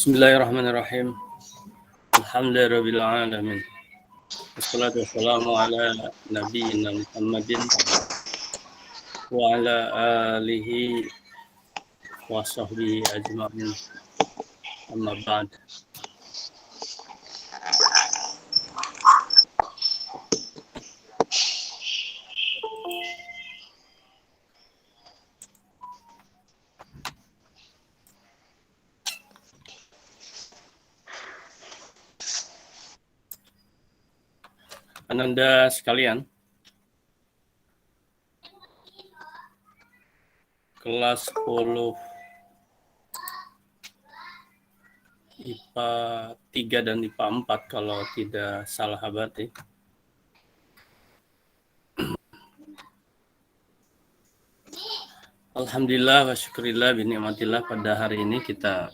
Bismillahirrahmanirrahim. Alhamdulillahirabbil alamin. Wassalatu wassalamu ala nabiyyina Muhammadin wa ala alihi wa sahbihi ajma'in. Amma ba'd. Ananda sekalian, kelas 10 IPA 3 dan IPA 4 kalau tidak salah abadi. Alhamdulillah wa syukurillah binikmatillah, pada hari ini kita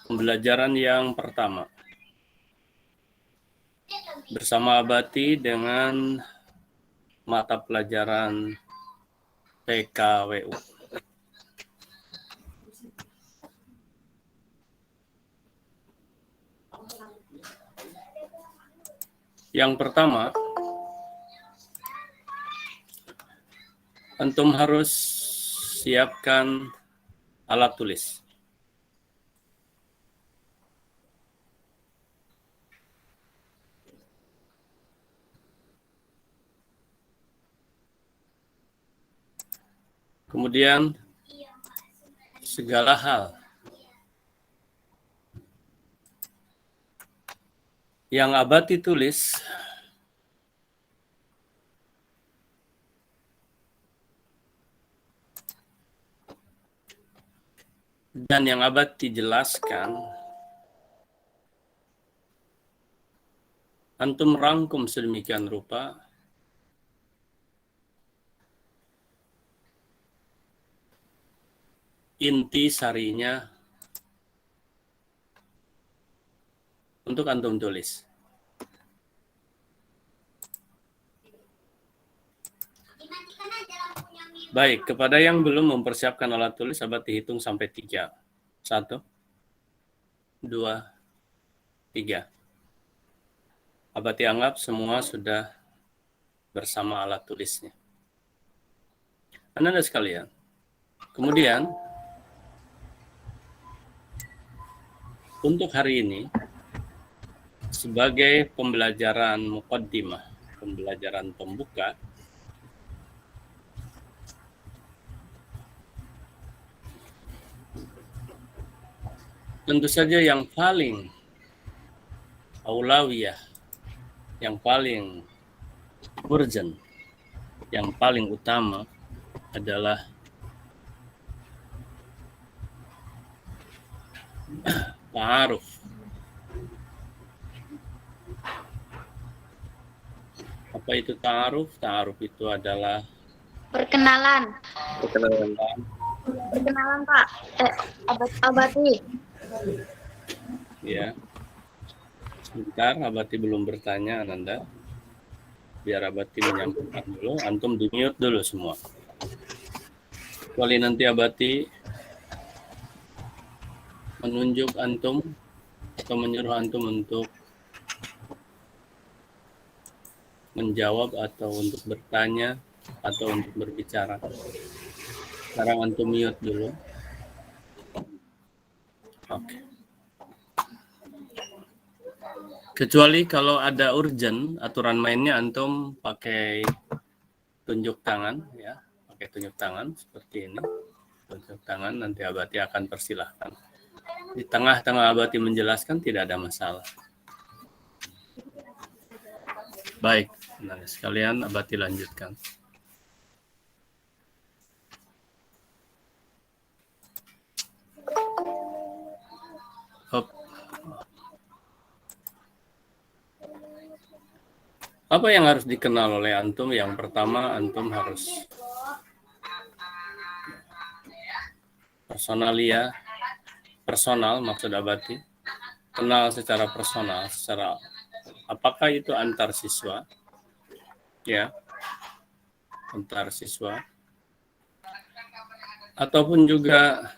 pembelajaran yang pertama bersama abadi dengan mata pelajaran PKWU. Yang pertama, antum harus siapkan alat tulis. Kemudian segala hal yang abadi tulis dan yang abadi jelaskan, antum rangkum sedemikian rupa inti sarinya untuk antum tulis. Baik, kepada yang belum mempersiapkan alat tulis, abadi hitung sampai 3. 1, 2, 3. Abadi anggap semua sudah bersama alat tulisnya. Anda sekalian. Kemudian untuk hari ini, sebagai pembelajaran muqaddimah, pembelajaran pembuka, tentu saja yang paling aulawiyah, yang paling urgent, yang paling utama adalah ta'aruf. Apa itu ta'aruf? Ta'aruf itu adalah perkenalan. perkenalan. Perkenalan, Pak. Abadi. Ya. Sebentar, abadi belum bertanya, Ananda. Biar abadi menyampaikan dulu. Antum di-mute dulu semua. Kecuali nanti abadi menunjuk antum atau menyuruh antum untuk menjawab atau untuk bertanya atau untuk berbicara. Sekarang antum mute dulu. Oke. Kecuali kalau ada urgent, aturan mainnya antum pakai tunjuk tangan, ya, pakai tunjuk tangan seperti ini. Tunjuk tangan, nanti abadi akan persilahkan. Di tengah-tengah abadi menjelaskan tidak ada masalah. Baik, nah sekalian abadi lanjutkan. Hop. Apa yang harus dikenal oleh antum? Yang pertama, antum harus personal maksud abadi. Kenal secara personal, secara apakah itu antar siswa, ya, antar siswa, ataupun juga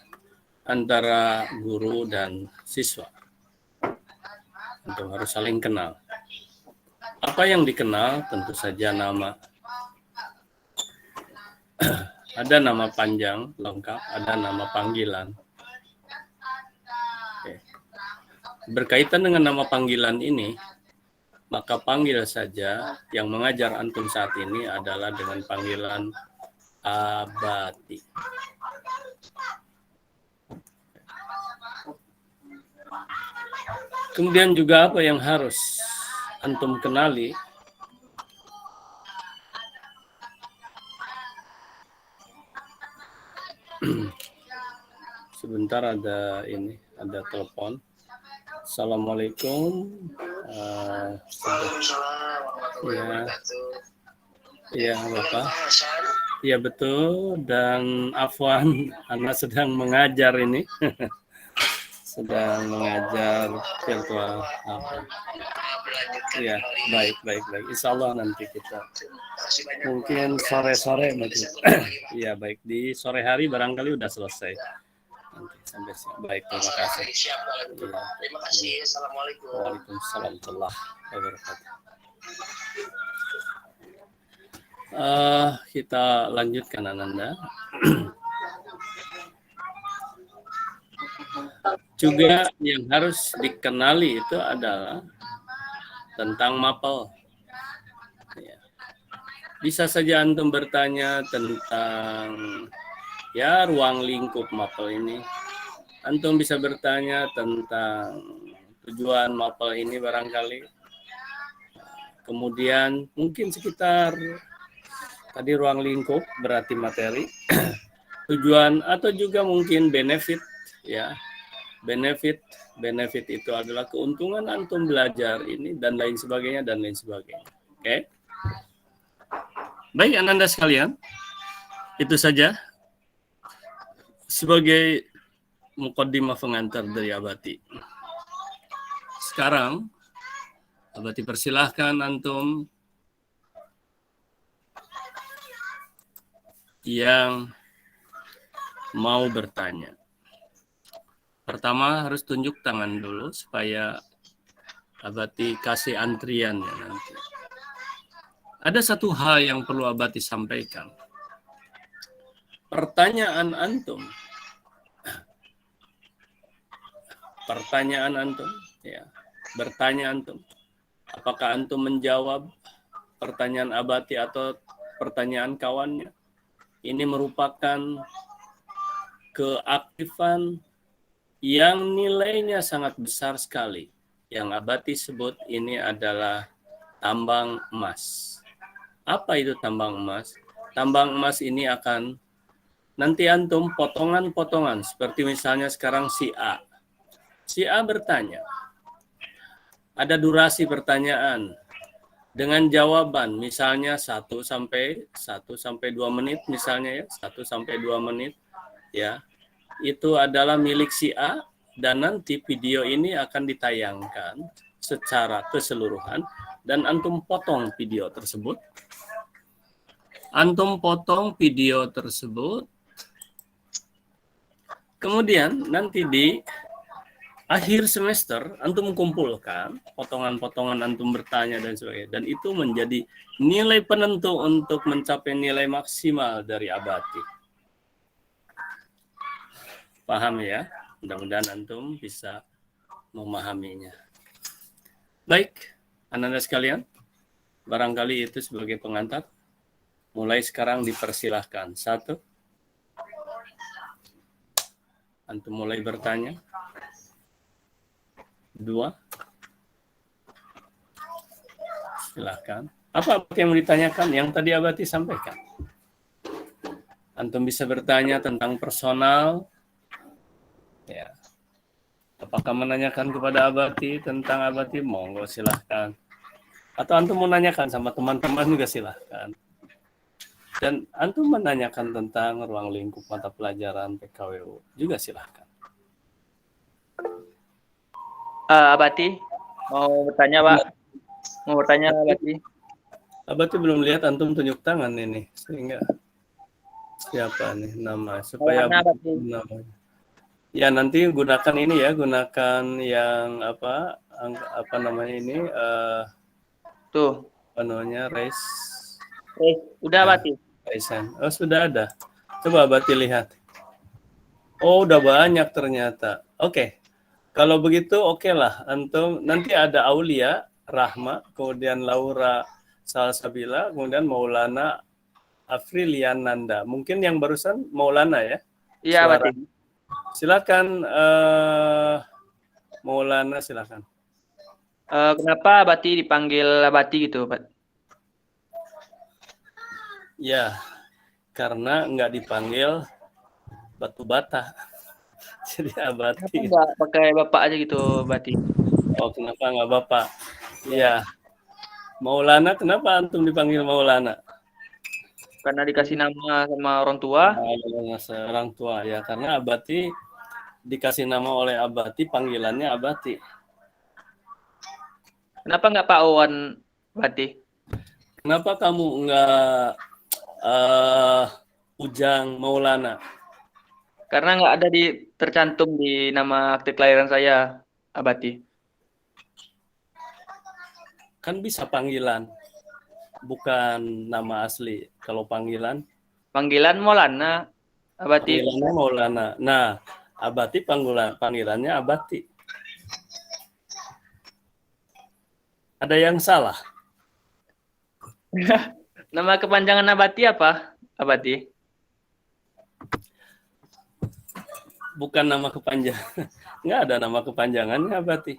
antara guru dan siswa. Antum harus saling kenal. Apa yang dikenal? Tentu saja nama. Ada nama panjang, lengkap, ada nama panggilan. Oke. Berkaitan dengan nama panggilan ini, maka panggil saja yang mengajar antum saat ini adalah dengan panggilan Abati. Kemudian juga apa yang harus antum kenali? Sebentar, ada telepon. Assalamualaikum. Ya, Bapak. Ya betul, dan afwan, anak sedang mengajar ini. Sedang mengajar virtual. Ya, baik. Insya Allah nanti kita mungkin sore-sore mungkin. Ya, baik, di sore hari barangkali udah selesai. Nanti sampai siang. Baik, terima kasih. Ya. Terima kasih. Assalamualaikum. Waalaikumsalam warahmatullahi wabarakatuh. Kita lanjutkan, Ananda. Juga yang harus dikenali itu adalah tentang mapel. Ya. Bisa saja antum bertanya tentang ruang lingkup mapel ini. Antum bisa bertanya tentang tujuan mapel ini barangkali. Kemudian mungkin sekitar tadi ruang lingkup berarti materi. Tujuan atau juga mungkin benefit, ya. Benefit itu adalah keuntungan antum belajar ini dan lain sebagainya. Oke. Baik, Ananda sekalian. Itu saja sebagai mukaddimah pengantar dari Abati. Sekarang Abati persilahkan antum yang mau bertanya. Pertama harus tunjuk tangan dulu supaya Abati kasih antrian ya nanti. Ada satu hal yang perlu Abati sampaikan. Pertanyaan antum, ya, bertanya antum. Apakah antum menjawab pertanyaan Abati atau pertanyaan kawannya? Ini merupakan keaktifan yang nilainya sangat besar sekali. Yang Abati sebut ini adalah tambang emas. Apa itu tambang emas? Tambang emas ini akan nanti antum potongan-potongan. Seperti misalnya sekarang si A. Si A bertanya. Ada durasi pertanyaan. Dengan jawaban misalnya 1 sampai 2 menit misalnya ya. 1 sampai 2 menit ya. Itu adalah milik si A dan nanti video ini akan ditayangkan secara keseluruhan dan antum potong video tersebut. Kemudian nanti di akhir semester antum kumpulkan potongan-potongan antum bertanya dan sebagainya dan itu menjadi nilai penentu untuk mencapai nilai maksimal dari Abati. Paham ya? Mudah-mudahan antum bisa memahaminya. Baik, Ananda sekalian, barangkali itu sebagai pengantar. Mulai sekarang dipersilahkan. 1, antum mulai bertanya. 2, silahkan. Apa yang mau ditanyakan? Yang tadi Abati sampaikan. Antum bisa bertanya tentang personal. Ya. Apakah menanyakan kepada Abati tentang Abati? Monggo silahkan. Atau antum mau menanyakan sama teman-teman juga silahkan. Dan antum menanyakan tentang ruang lingkup mata pelajaran PKWU juga silahkan. Abati, mau bertanya Pak? Mau bertanya Abati? Abati belum lihat antum tunjuk tangan ini, sehingga siapa nih nama supaya Abati. namanya. Ya nanti gunakan ini ya, gunakan yang apa namanya ini Tuh. apa namanya raise Udah Abati. hand. Oh sudah ada. Coba Abati lihat. Oh udah banyak ternyata. Oke. Kalau begitu oke lah. Antum nanti ada Aulia, Rahma, kemudian Laura Salsabila, kemudian Maulana Afriliananda. Mungkin yang barusan Maulana ya? Iya Suara. Abati. Silakan Maulana silakan. Kenapa Abati dipanggil Abati gitu, Pak? Ya, karena nggak dipanggil batu bata. Jadi Kenapa Abati. nggak pakai Bapak aja gitu, Abati? Oh, kenapa nggak Bapak? Iya. Maulana, kenapa antum dipanggil Maulana? Karena dikasih nama sama orang tua. Orang tua ya, karena Abati dikasih nama oleh Abati, panggilannya Abati. Kenapa nggak Pak Owan, Abati? Kenapa kamu nggak Ujang Maulana? Karena nggak ada tercantum di nama akte kelahiran saya, Abati. Kan bisa panggilan, bukan nama asli. Kalau panggilan Maulana, Abati. panggilannya Maulana. Nah, Abati panggilannya Abati. Ada yang salah? Nama kepanjangan Abati apa, Abati? Bukan nama kepanjangan. Nggak ada nama kepanjangannya Abati.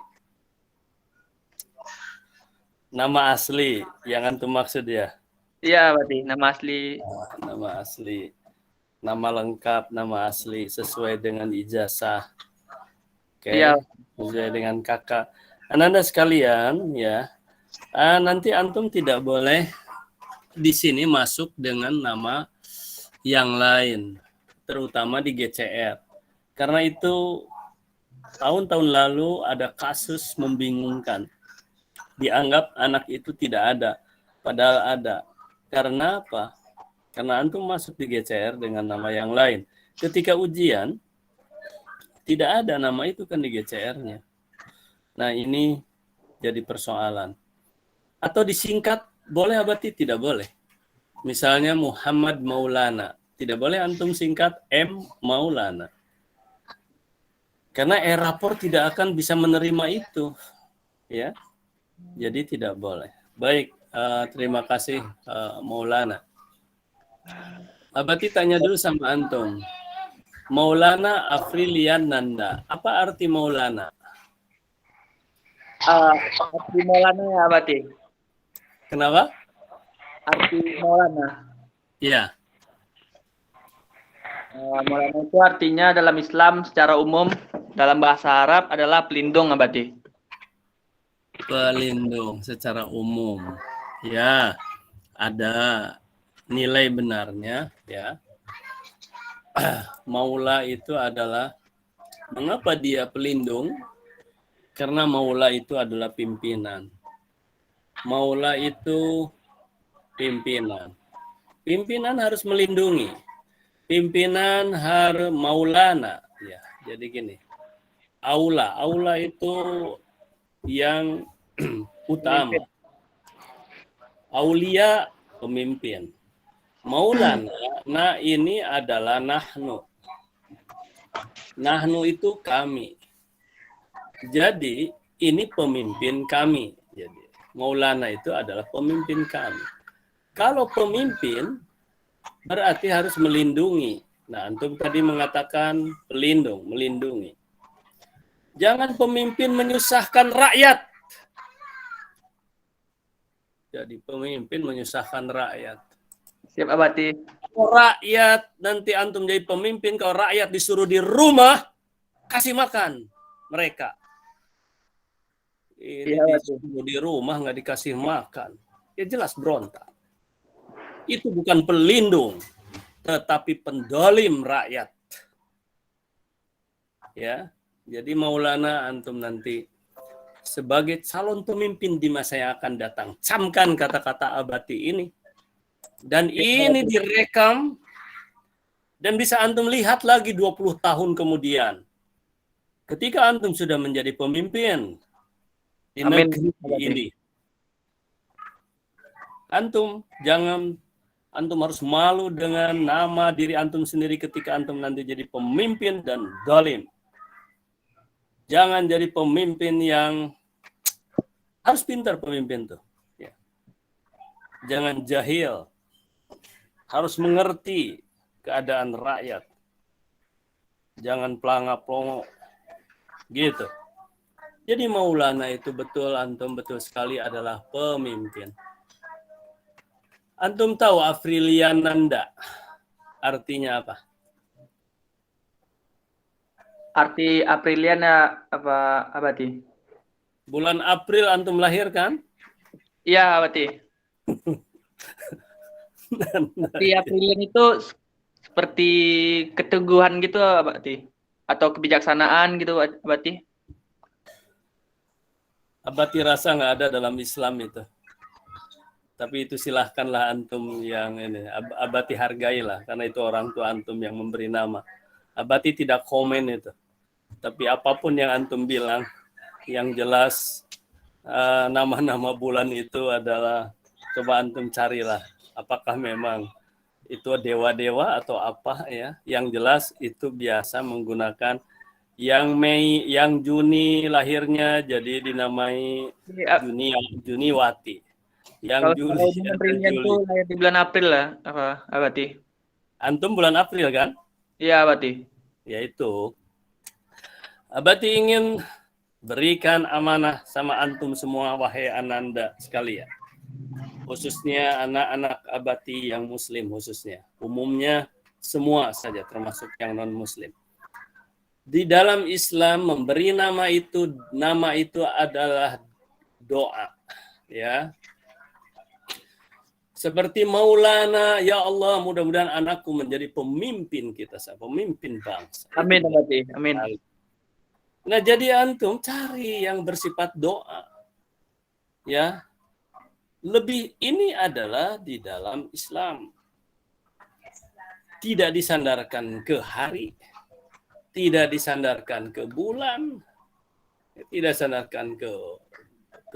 Nama asli yang antum maksud ya? Iya, Abati. Nama asli. Nama asli. Nama lengkap, nama asli sesuai dengan ijazah. Oke. Iya. Sesuai dengan kakak. Anda sekalian ya. Nanti antum tidak boleh di sini masuk dengan nama yang lain, terutama di GCR. Karena itu tahun-tahun lalu ada kasus membingungkan. Dianggap anak itu tidak ada, padahal ada. Karena apa? Karena antum masuk di GCR dengan nama yang lain. Ketika ujian, tidak ada nama itu kan di GCR-nya. Nah ini jadi persoalan. Atau disingkat, boleh Abati? Tidak boleh. Misalnya Muhammad Maulana. Tidak boleh antum singkat M Maulana. Karena e-rapor tidak akan bisa menerima itu. Ya. Jadi tidak boleh. Baik, terima kasih Maulana. Abati tanya dulu sama antum. Maulana Afrilian Nanda. Apa arti Maulana? Arti Maulana ya, Abati. Kenapa? Arti Maulana. Iya. Maulana itu artinya dalam Islam secara umum, dalam bahasa Arab adalah pelindung, Abati. Pelindung secara umum. Ya, ada nilai benarnya ya. Maula itu adalah mengapa dia pelindung? Karena Maula itu adalah pimpinan. Maula itu pimpinan. Pimpinan harus melindungi. Pimpinan harus Maulana. Ya, jadi gini. Aula itu yang utama. Aulia pemimpin. Maulana, nah ini adalah nahnu. Nahnu itu kami. Jadi ini pemimpin kami. Jadi Maulana itu adalah pemimpin kami. Kalau pemimpin berarti harus melindungi. Nah, antum tadi mengatakan pelindung, melindungi. Jangan pemimpin menyusahkan rakyat. Jadi pemimpin menyusahkan rakyat. Siap, Abati. Rakyat nanti antum jadi pemimpin, kalau rakyat disuruh di rumah, kasih makan mereka. Ini Iya, disuruh di rumah nggak dikasih makan. Ya jelas berontak. Itu bukan pelindung, tetapi pendolim rakyat. Ya, jadi Maulana antum nanti sebagai calon pemimpin di masa yang akan datang, camkan kata-kata Abati ini. Dan ini direkam dan bisa antum lihat lagi 20 tahun kemudian. ketika antum sudah menjadi pemimpin di Amin. negeri ini, antum harus malu dengan nama diri antum sendiri ketika antum nanti jadi pemimpin dan zalim. Jangan jadi pemimpin yang harus pintar pemimpin tuh. Ya. Jangan jahil. Harus mengerti keadaan rakyat. Jangan pelangap-pelongo. Gitu. Jadi Maulana itu betul, antum betul sekali adalah pemimpin. Antum tahu Apriliananda artinya apa? Arti Apriliana apa Abati? Bulan April antum lahir kan? Iya, Abati. Arti Aprilian itu seperti keteguhan gitu, Abati. Atau kebijaksanaan gitu, Abati. Abati rasa nggak ada dalam Islam itu. Tapi itu silahkanlah antum yang ini. Abati hargailah, karena itu orang tua antum yang memberi nama. Abati tidak komen itu. Tapi apapun yang antum bilang, yang jelas nama-nama bulan itu adalah, coba antum carilah. Apakah memang itu dewa-dewa atau apa ya? Yang jelas itu biasa menggunakan yang Mei, yang Juni lahirnya jadi dinamai Juniwati. Yang Kalau Aprilian itu lahir di bulan April lah, apa Abati? Antum bulan April kan? Iya, Abati. Yaitu Abati ingin berikan amanah sama antum semua, wahai ananda sekalian. Khususnya anak-anak Abati yang muslim khususnya. Umumnya semua saja termasuk yang non-muslim. Di dalam Islam memberi nama itu adalah doa. Ya. Seperti Maulana, ya Allah mudah-mudahan anakku menjadi pemimpin kita, pemimpin bangsa. Amin, Abati. Amin. Nah, jadi antum cari yang bersifat doa. Ya. Lebih ini adalah di dalam Islam. Tidak disandarkan ke hari, tidak disandarkan ke bulan, tidak disandarkan ke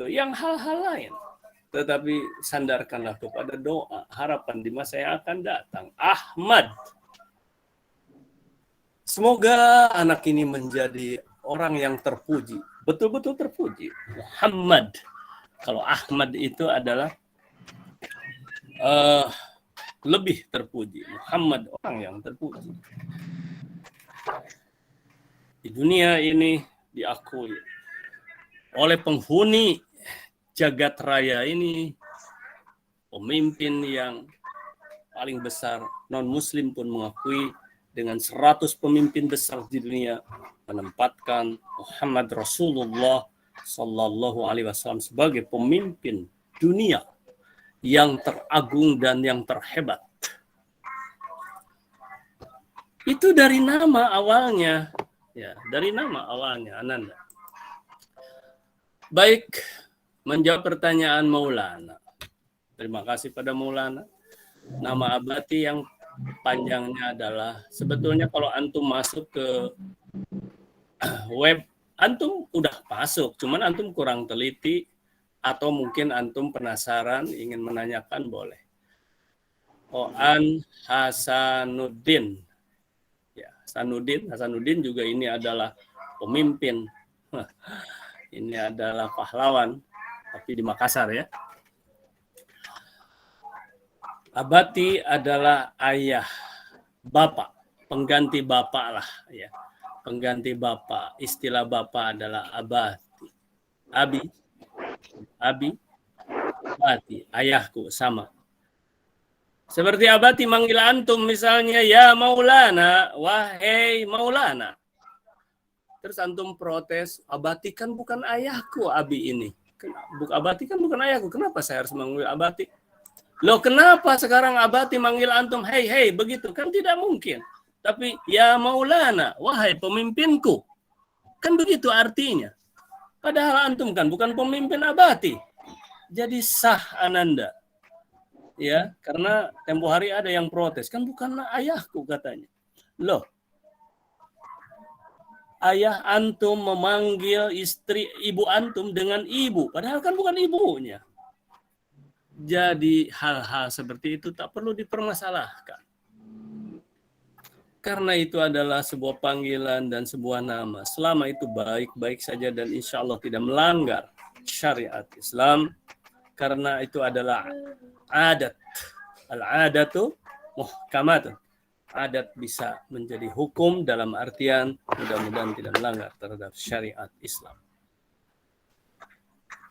yang hal-hal lain. Tetapi sandarkanlah kepada doa, harapan di masa yang akan datang. Ahmad. Semoga anak ini menjadi orang yang terpuji, betul-betul terpuji. Muhammad. Kalau Ahmad itu adalah lebih terpuji. Muhammad orang yang terpuji. Di dunia ini diakui oleh penghuni jagat raya ini, pemimpin yang paling besar, non-muslim pun mengakui dengan 100 pemimpin besar di dunia menempatkan Muhammad Rasulullah Sallallahu Alaihi Wasallam sebagai pemimpin dunia yang teragung dan yang terhebat. Itu dari nama awalnya, ya, dari nama awalnya, Ananda. Baik, menjawab pertanyaan Maulana. Terima kasih pada Maulana. Nama Abati yang panjangnya adalah, sebetulnya kalau antum masuk ke web, antum udah masuk, cuman antum kurang teliti atau mungkin antum penasaran ingin menanyakan, boleh. Oan Hasanuddin. Ya, Hasanuddin juga ini adalah pemimpin. Ini adalah pahlawan, tapi di Makassar ya. Abati adalah ayah, bapak, pengganti bapak lah ya. Pengganti bapak, istilah bapak adalah abati. Abati, ayahku sama. Seperti Abati manggil antum misalnya, ya Maulana, wahai Maulana. Terus antum protes, Abati kan bukan ayahku, Abi ini. Abati kan bukan ayahku, kenapa saya harus manggil Abati? Loh kenapa sekarang Abati manggil antum, hei, begitu? Kan tidak mungkin. Tapi, ya Maulana, wahai pemimpinku. Kan begitu artinya. Padahal antum kan bukan pemimpin Abati. Jadi sah Ananda. Ya, karena tempo hari ada yang protes. Kan bukan ayahku katanya. Loh, ayah antum memanggil istri ibu antum dengan ibu, padahal kan bukan ibunya. Jadi hal-hal seperti itu tak perlu dipermasalahkan. Karena itu adalah sebuah panggilan dan sebuah nama. Selama itu baik-baik saja dan insya Allah tidak melanggar syariat Islam. Karena itu adalah adat. Al-adatu muhkamatun. Adat bisa menjadi hukum dalam artian mudah-mudahan tidak melanggar terhadap syariat Islam.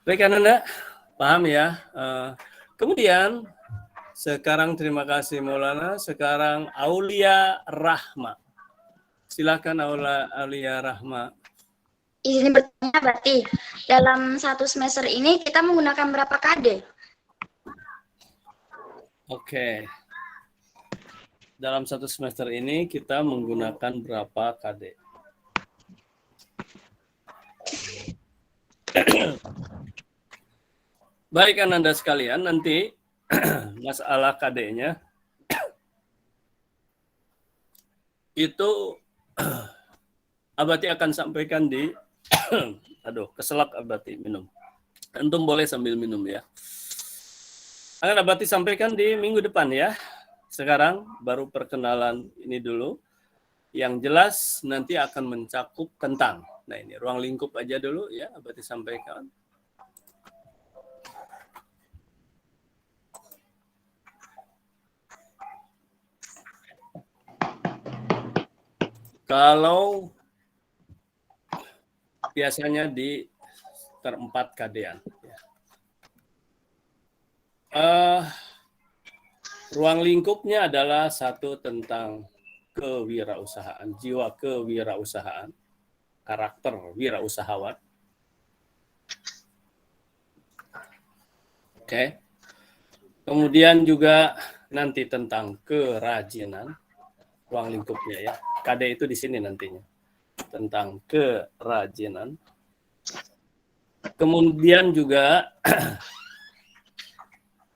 Baik Anda, paham ya? Kemudian sekarang terima kasih Maulana. Sekarang Aulia Rahma. Silakan Aulia Rahma. Izin bertanya berarti dalam satu semester ini kita menggunakan berapa KD? Oke. Dalam satu semester ini kita menggunakan berapa KD? Baik Anda sekalian, nanti masalah KD-nya itu Abati akan sampaikan di aduh, keselak Abati minum. Antum boleh sambil minum ya. Akan Abati sampaikan di minggu depan ya. Sekarang baru perkenalan ini dulu. Yang jelas nanti akan mencakup tentang. Nah ini ruang lingkup aja dulu ya, Abati sampaikan. Kalau biasanya di terempat kadean. Ruang lingkupnya adalah satu tentang kewirausahaan, jiwa kewirausahaan, karakter wirausahawan. Oke. Kemudian juga nanti tentang kerajinan, ruang lingkupnya ya. KD itu di sini nantinya. Tentang kerajinan. Kemudian juga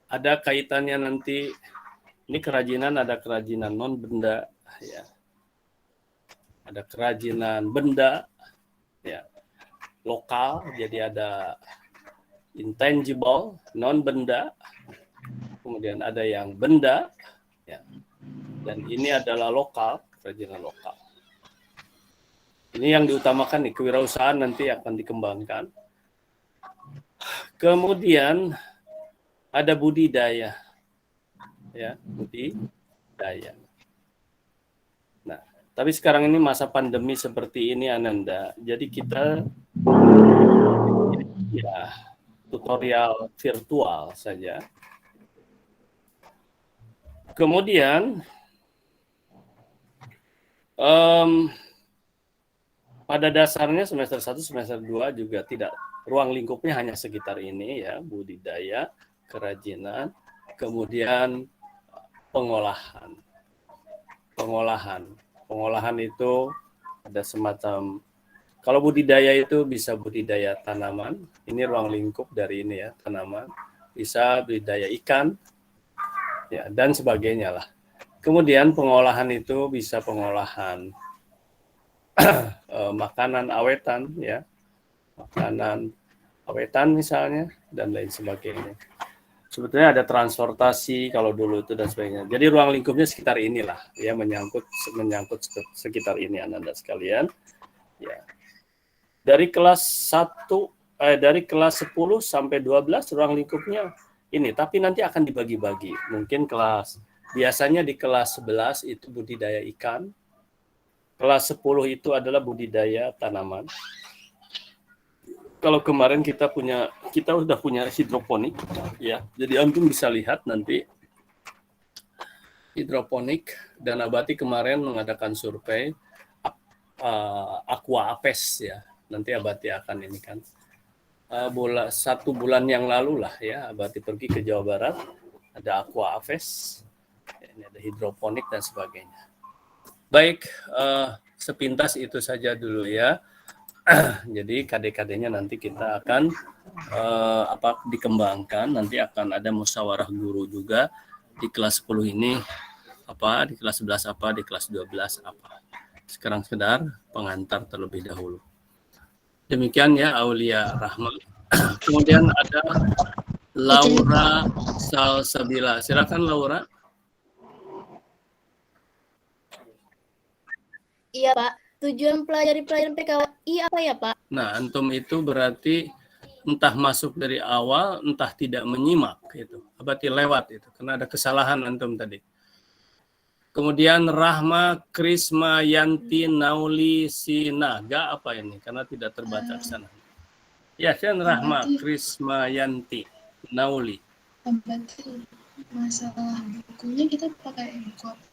ada kaitannya nanti, ini kerajinan, ada kerajinan non benda ya. Ada kerajinan benda ya. Lokal, jadi ada intangible, non benda. Kemudian ada yang benda ya. Dan ini adalah lokal, kerajinan lokal. Ini yang diutamakan nih, kewirausahaan nanti akan dikembangkan. Kemudian ada budidaya. Ya, budidaya. Nah, tapi sekarang ini masa pandemi seperti ini Ananda. Jadi kita ya tutorial virtual saja. Kemudian pada dasarnya semester 1, semester 2 juga tidak, ruang lingkupnya hanya sekitar ini ya, budidaya, kerajinan, kemudian pengolahan. Pengolahan itu ada semacam, kalau budidaya itu bisa budidaya tanaman, ini ruang lingkup dari ini ya, tanaman, bisa budidaya ikan, ya dan sebagainya lah. Kemudian pengolahan itu bisa pengolahan makanan awetan ya, makanan awetan misalnya dan lain sebagainya. Sebetulnya ada transportasi kalau dulu itu dan sebagainya. Jadi ruang lingkupnya sekitar inilah ya, menyangkut sekitar ini Anda sekalian. Ya. Dari kelas 10 sampai 12 ruang lingkupnya ini, tapi nanti akan dibagi-bagi. Mungkin biasanya di kelas 11 itu budidaya ikan. Kelas 10 itu adalah budidaya tanaman. Kalau kemarin kita sudah punya hidroponik ya. Jadi antum bisa lihat nanti hidroponik, dan Abati kemarin mengadakan survei Aqua Apes ya. Nanti Abati akan ini kan 1 bulan yang lalu lah ya, Abati pergi ke Jawa Barat, ada Aqua Apes, ini ada hidroponik dan sebagainya. Baik, sepintas itu saja dulu ya. Jadi KD-KD-nya nanti kita akan dikembangkan, nanti akan ada musyawarah guru juga di kelas 10 ini di kelas 11 di kelas 12 Sekarang sekedar pengantar terlebih dahulu. Demikian ya Aulia Rahma. Kemudian ada Laura Salsabila. Silakan Laura. Iya, Pak. Tujuan pelajari pelajaran PKWI apa ya, Pak? Nah, antum itu berarti entah masuk dari awal, entah tidak menyimak itu. Berarti lewat itu, karena ada kesalahan antum tadi. Kemudian Rahma Krisma Yanti Nauli Sinaga, apa ini? Karena tidak terbaca di sana. Ya, kan Rahma Krisma Yanti Nauli. Berarti masalah bukunya kita pakai buku apa?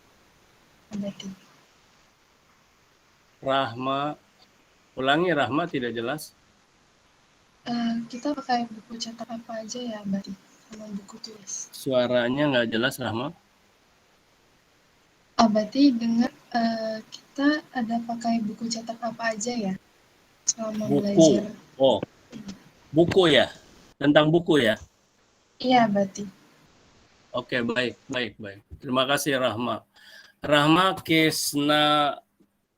Berarti Rahma, ulangi Rahma tidak jelas. kita pakai buku cetak apa aja ya, berarti sama buku tulis. Suaranya nggak jelas Rahma. Berarti dengar kita ada pakai buku cetak apa aja ya selama Buku. belajar. Oh, buku ya? Tentang buku ya? Iya, berarti. Oke, baik. Terima kasih Rahma. Rahma Kesna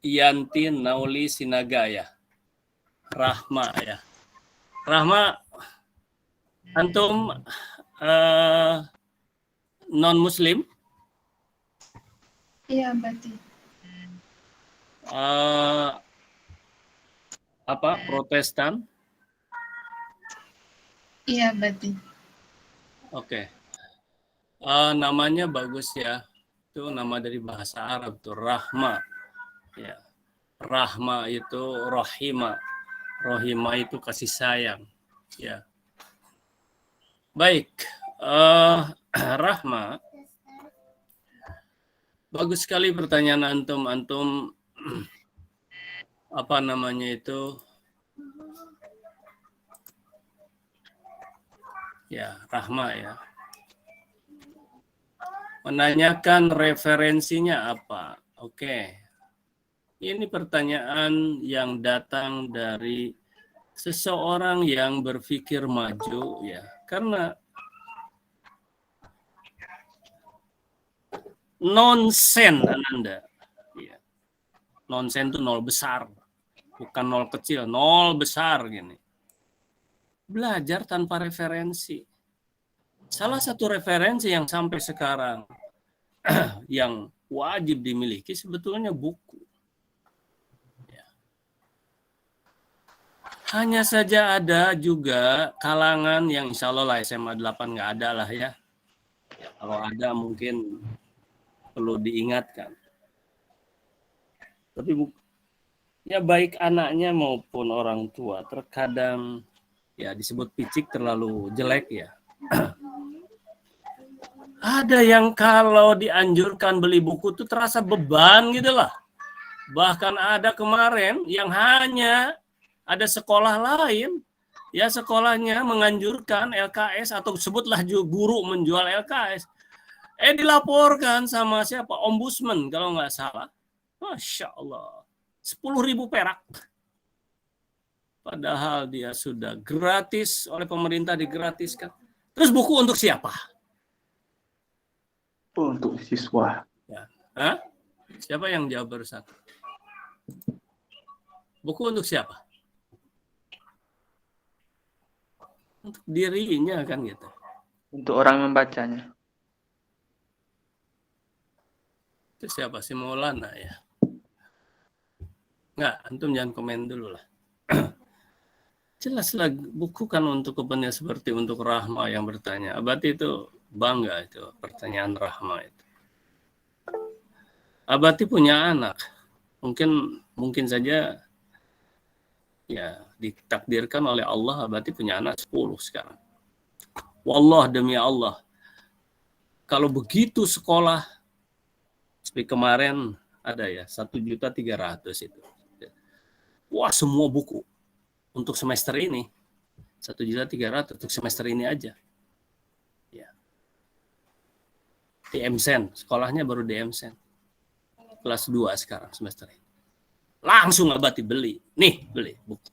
Yanti Nauli Sinaga ya. Rahma ya. Rahma, antum non Muslim? Iya, berarti. Apa? Protestan? Iya, berarti. Oke. Namanya bagus ya. Itu nama dari bahasa Arab tuh Rahma. Ya. Rahma itu Rohima. Rohima itu kasih sayang. Ya. Baik. Rahma. Bagus sekali pertanyaan antum. Antum apa namanya itu? Ya, Rahma ya. Menanyakan referensinya apa? Oke. Ini pertanyaan yang datang dari seseorang yang berpikir maju ya. Karena nonsen Ananda. Ya. Nonsen itu nol besar. Bukan nol kecil, nol besar gini. Belajar tanpa referensi. Salah satu referensi yang sampai sekarang yang wajib dimiliki sebetulnya buku. Ya. Hanya saja ada juga kalangan yang insya Allah lah SMA 8 nggak ada lah ya. Ya. Kalau ada mungkin perlu diingatkan. Tapi ya baik anaknya maupun orang tua terkadang ya disebut picik terlalu jelek ya. Ada yang kalau dianjurkan beli buku tuh terasa beban gitu lah. Bahkan ada kemarin yang hanya ada sekolah lain ya sekolahnya menganjurkan LKS atau sebutlah guru menjual LKS. Dilaporkan sama siapa? Ombudsman kalau nggak salah. Masya Allah. 10.000 perak. Padahal dia sudah gratis oleh pemerintah digratiskan. Terus buku untuk siapa? Untuk siswa. Ya. Hah? Siapa yang jawab barusan? Buku untuk siapa? Untuk dirinya kan gitu. Untuk orang membacanya. Itu siapa sih Maulana ya? Enggak, antum jangan komen dulu lah. Jelaslah buku kan untuk kepentingan seperti untuk Rahma yang bertanya. Abati itu bangga itu pertanyaan Rahma itu. Abati punya anak. Mungkin saja ya ditakdirkan oleh Allah Abati punya anak 10 sekarang. Wallah demi Allah. Kalau begitu sekolah seperti kemarin ada ya 1.300.000 itu. Wah, semua buku untuk semester ini 1.300.000 untuk semester ini aja. Ya. DM Sen, sekolahnya baru DM Sen. Kelas 2 sekarang semester ini. Langsung Abati beli. Nih, beli buku.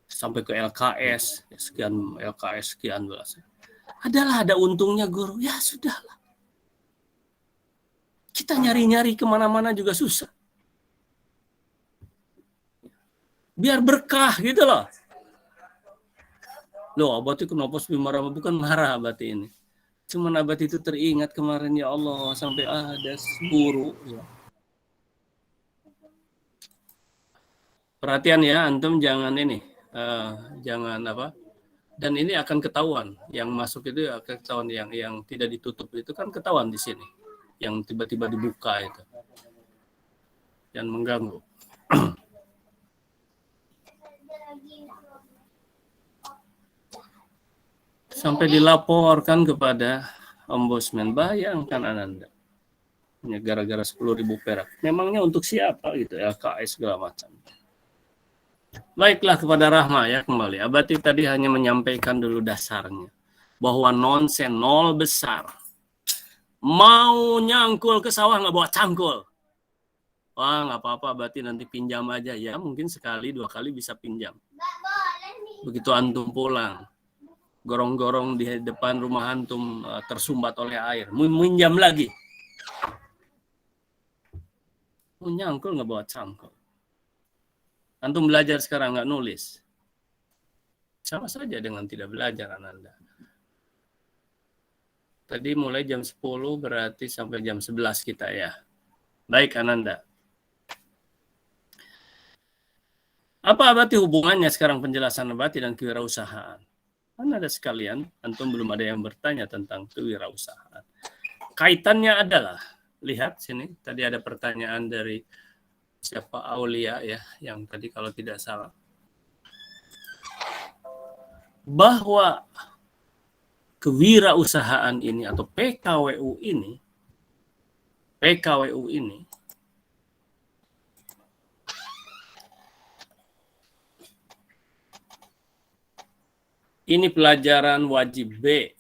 Sampai ke LKS, ya sekian LKS sekian belas. Ada untungnya guru. Ya sudahlah. Kita nyari-nyari kemana-mana juga susah. biar berkah gitu loh. Loh, Abati kenapa sih marah? Bukan marah Abati ini. Cuman Abati itu teringat kemarin, ya Allah, sampai ada guru. Ya. Perhatian ya, antum jangan ini, jangan apa. Dan ini akan ketahuan. Yang masuk itu akan ketahuan, yang tidak ditutup itu kan ketahuan di sini. Yang tiba-tiba dibuka itu. Dan mengganggu. Sampai dilaporkan kepada ombudsman. Bayangkan Ananda. Hanya gara-gara 10.000 perak. Memangnya untuk siapa gitu, LKS segala macam. Baiklah kepada Rahma ya kembali. Abati tadi hanya menyampaikan dulu dasarnya. Bahwa nonsen nol besar. Mau nyangkul ke sawah nggak bawa cangkul. Wah nggak apa-apa Abati nanti pinjam aja. Ya mungkin sekali 2 kali bisa pinjam. Begitu antum pulang. Gorong-gorong di depan rumah antum tersumbat oleh air. Minjam lagi. Mau nyangkul nggak bawa cangkul. Antum belajar sekarang nggak nulis. Sama saja dengan tidak belajar Ananda. Tadi mulai jam 10 berarti sampai jam 11 kita ya. Baik Ananda. Apa Abati hubungannya sekarang penjelasan Abati dan kewirausahaan? Ada sekalian, antum belum ada yang bertanya tentang kewirausahaan. Kaitannya adalah, lihat sini, tadi ada pertanyaan dari siapa Aulia ya, yang tadi kalau tidak salah. Bahwa kewirausahaan ini atau PKWU ini ini pelajaran wajib B.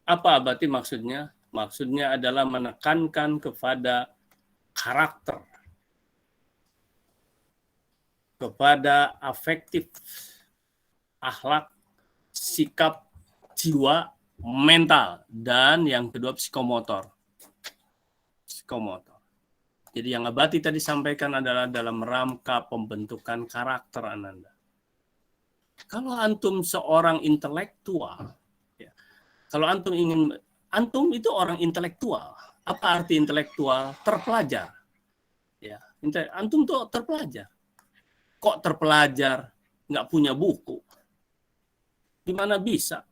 Apa berarti maksudnya? Maksudnya adalah menekankan kepada karakter, kepada afektif, akhlak, sikap, jiwa, mental, dan yang kedua psikomotor. Jadi yang Abati tadi sampaikan adalah dalam rangka pembentukan karakter Ananda. Kalau antum seorang intelektual, ya, kalau antum itu orang intelektual. Apa arti intelektual? Terpelajar. Ya, antum tuh terpelajar. Kok terpelajar? Nggak punya buku? Gimana bisa?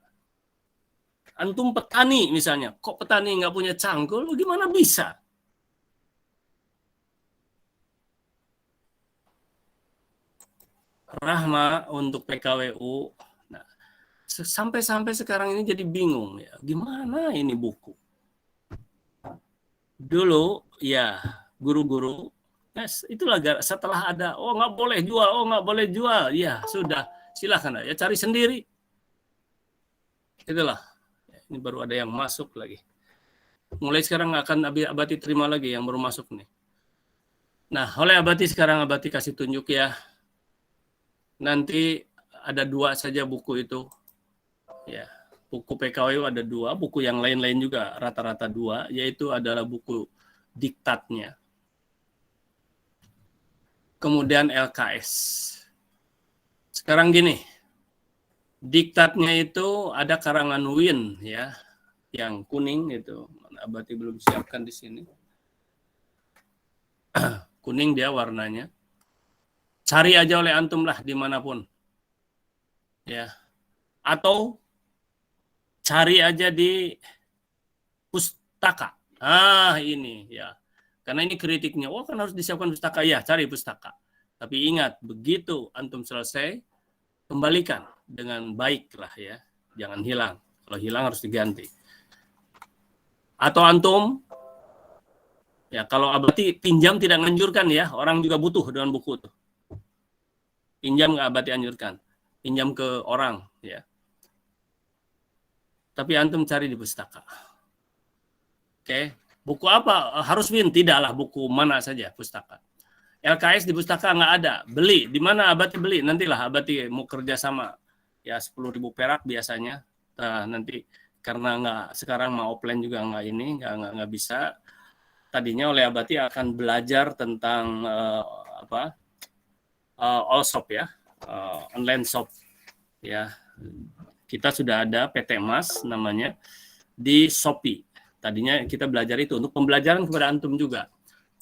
Antum petani misalnya. Kok petani nggak punya cangkul? Gimana bisa? Rahma untuk PKWU. Nah, sampai sekarang ini jadi bingung ya. Gimana ini buku? Dulu ya guru-guru, itulah setelah ada nggak boleh jual, ya sudah silakan ya cari sendiri. Itulah. Ini baru ada yang masuk lagi. Mulai sekarang akan Abati terima lagi yang baru masuk nih. Nah, oleh Abati sekarang Abati kasih tunjuk ya. Nanti ada 2 saja buku itu. Ya, buku PKWU ada 2, buku yang lain-lain juga rata-rata 2, yaitu adalah buku diktatnya. Kemudian LKS. Sekarang gini. Diktatnya itu ada karangan Win ya, yang kuning itu. Abati belum siapkan di sini. Kuning dia warnanya. Cari aja oleh antum lah dimanapun. Ya. Atau cari aja di pustaka. Ini ya. Karena ini kritiknya. Kan harus disiapkan pustaka. Ya, cari pustaka. Tapi ingat, begitu antum selesai, kembalikan dengan baik lah ya. Jangan hilang. Kalau hilang harus diganti. Atau antum, ya kalau Abati pinjam tidak menganjurkan ya. Orang juga butuh dengan buku itu. Pinjam nggak Abati anjurkan. Pinjam ke orang ya. Tapi antum cari di pustaka. Oke. Buku apa? Harus Win? Tidaklah, buku mana saja pustaka. LKS di pustaka nggak ada. Beli. Di mana Abati beli? Nantilah Abati mau kerja sama. Ya 10.000 perak biasanya. Nah, nanti karena sekarang mau offline juga nggak bisa. Tadinya oleh Abati akan belajar tentang all shop ya, online shop ya. Kita sudah ada PT Mas namanya di Shopee. Tadinya kita belajar itu untuk pembelajaran kepada antum juga.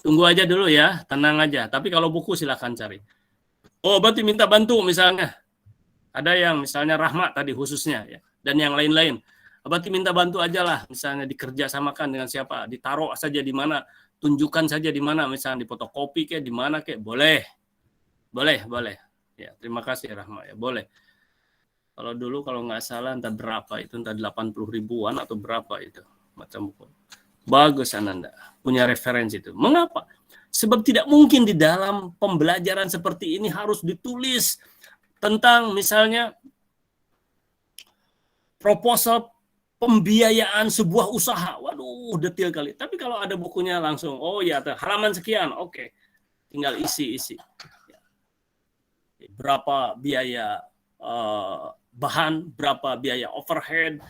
Tunggu aja dulu ya, tenang aja. Tapi kalau buku silahkan cari. Oh, berarti minta bantu misalnya. Ada yang misalnya Rahmat tadi khususnya ya, dan yang lain-lain. Berarti minta bantu aja lah, misalnya dikerjasamakan dengan siapa, ditaruh saja di mana, tunjukkan saja di mana, misalnya di fotokopi kayak di mana kayak, boleh. Ya, terima kasih Rahmat ya, boleh. Kalau dulu kalau nggak salah entah berapa itu, entah 80 ribuan atau berapa itu macam buku. Bagus Ananda, punya referensi itu. Mengapa? Sebab tidak mungkin di dalam pembelajaran seperti ini harus ditulis tentang misalnya proposal pembiayaan sebuah usaha. Waduh, detail kali. Tapi kalau ada bukunya langsung, oh ya, halaman sekian, oke. Tinggal isi. Berapa biaya bahan, berapa biaya overhead,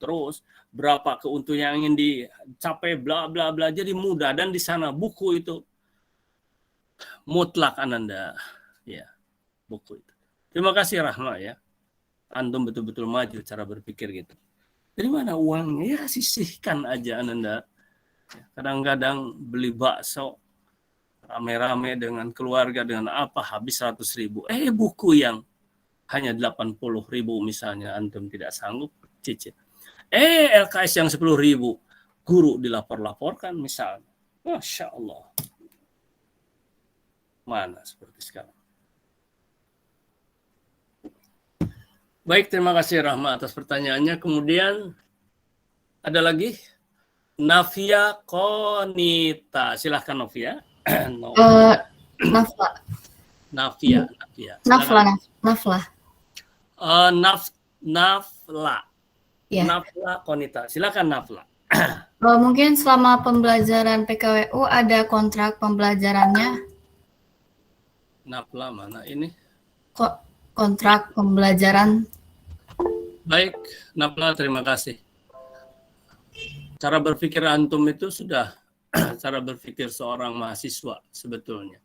terus berapa keuntungan yang ingin dicapai, bla bla bla. Jadi mudah, dan di sana buku itu mutlak Ananda. Ya, buku itu. Terima kasih Rahma ya. Antum betul-betul maju cara berpikir gitu. Dari mana uangnya? Ya sisihkan aja Ananda. Kadang-kadang beli bakso rame-rame dengan keluarga dengan apa habis 100 ribu. Buku yang hanya 80 ribu misalnya antum tidak sanggup cicil. LKS yang 10 ribu guru dilapor-laporkan misalnya. Masya Allah. Mana seperti sekarang. Baik, terima kasih Rahma atas pertanyaannya. Kemudian ada lagi Nafia Konita. Silahkan Novia. Nafla. Nafia. Nafla. Nafla. Ya. Nafla Konita. Silakan Nafla. Mungkin selama pembelajaran PKWU ada kontrak pembelajarannya. Nafla mana ini? Kontrak pembelajaran. Baik, Nafla, terima kasih. Cara berpikir antum itu sudah cara berpikir seorang mahasiswa sebetulnya.